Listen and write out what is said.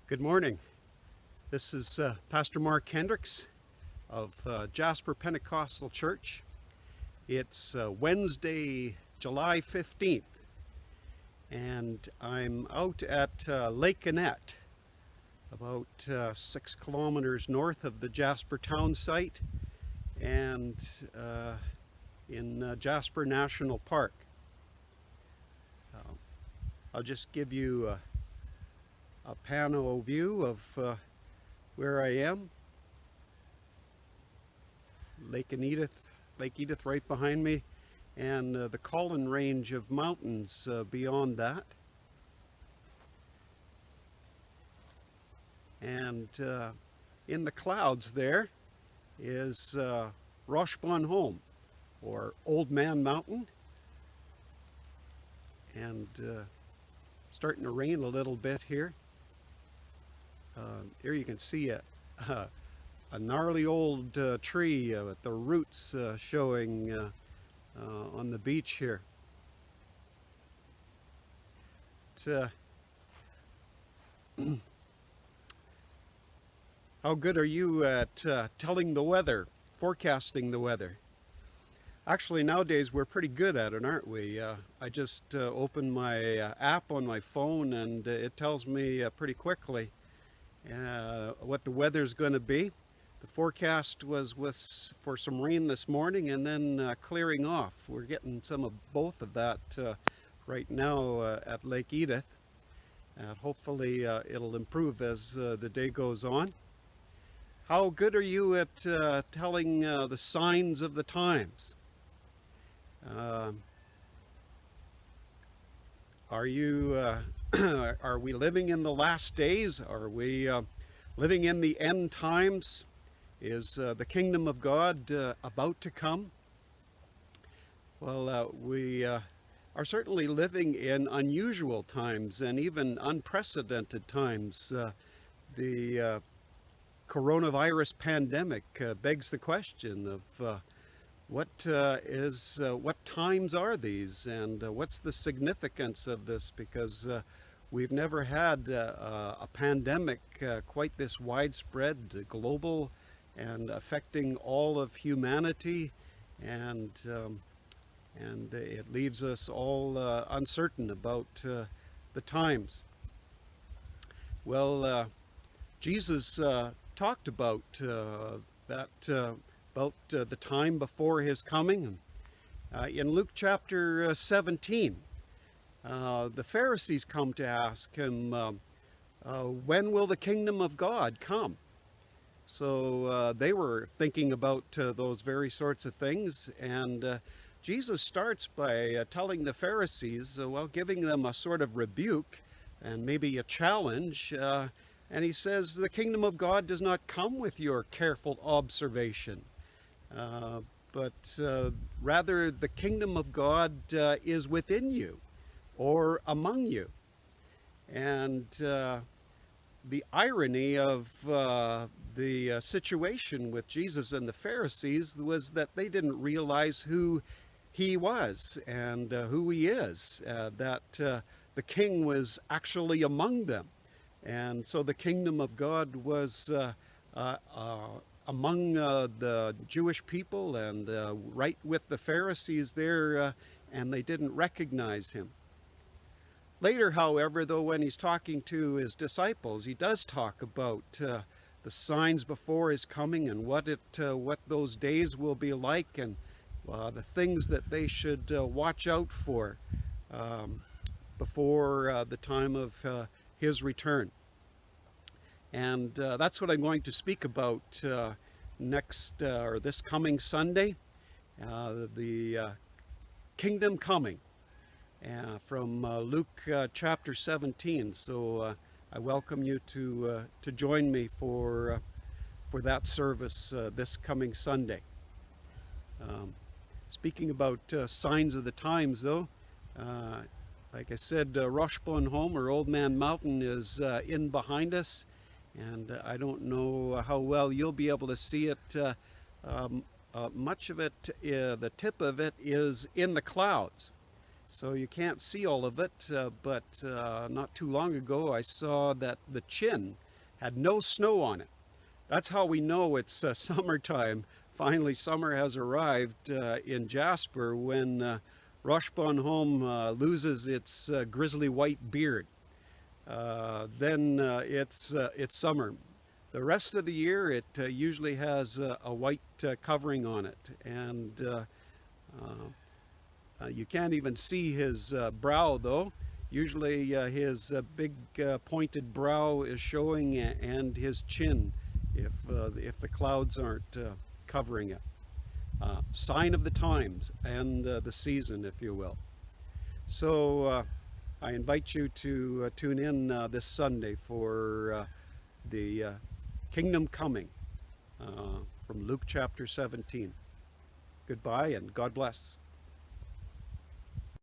Good morning. This is Pastor Mark Hendricks of Jasper Pentecostal Church. It's Wednesday, July 15th, and I'm out at Lake Edith, about 6 kilometers north of the Jasper town site and in Jasper National Park. I'll just give you a panel view of where I am. Lake Edith right behind me, and the Collin range of mountains beyond that. And in the clouds there is Roche-Bonhomme, or Old Man Mountain. And starting to rain a little bit here. Here you can see a gnarly old tree with the roots showing on the beach here. How good are you at telling the weather, forecasting the weather? Actually, nowadays we're pretty good at it, aren't we? I just open my app on my phone and it tells me pretty quickly what the weather's going to be. The forecast was for some rain this morning and then clearing off. We're getting some of both of that right now at Lake Edith. Hopefully it'll improve as the day goes on. How good are you at telling the signs of the times? Are we living in the last days? Are we living in the end times? Is the kingdom of God about to come? Well, we are certainly living in unusual times and even unprecedented times. The coronavirus pandemic begs the question of what times are these, and what's the significance of this? Because we've never had a pandemic quite this widespread, global, and affecting all of humanity, and it leaves us all uncertain about the times. Well, Jesus talked about that. About the time before his coming. In Luke chapter 17, the Pharisees come to ask him, when will the kingdom of God come? So they were thinking about those very sorts of things, and Jesus starts by telling the Pharisees, giving them a sort of rebuke and maybe a challenge, and he says, the kingdom of God does not come with your careful observation. But rather the kingdom of God is within you or among you. And the irony of the situation with Jesus and the Pharisees was that they didn't realize who he was and who he is, that the king was actually among them. And so the kingdom of God was among the Jewish people and right with the Pharisees there, and they didn't recognize him. Later, however, though, when he's talking to his disciples, he does talk about the signs before his coming and what those days will be like, and the things that they should watch out for before the time of his return. And that's what I'm going to speak about this coming Sunday, the kingdom coming, from Luke chapter 17. So I welcome you to join me for that service this coming Sunday. Speaking about signs of the times, though, like I said, Roche-Bonhomme, or Old Man Mountain, is in behind us. And I don't know how well you'll be able to see it. Much of it, the tip of it, is in the clouds. So you can't see all of it, but not too long ago I saw that the chin had no snow on it. That's how we know it's summertime. Finally, summer has arrived in Jasper when Roche-Bonhomme loses its grizzly white beard. Then it's summer. The rest of the year, it usually has a white covering on it, and you can't even see his brow, though. Usually, his big pointed brow is showing, and his chin, if the clouds aren't covering it. Sign of the times and the season, if you will. So I invite you to tune in this Sunday for the Kingdom Coming from Luke chapter 17. Goodbye and God bless.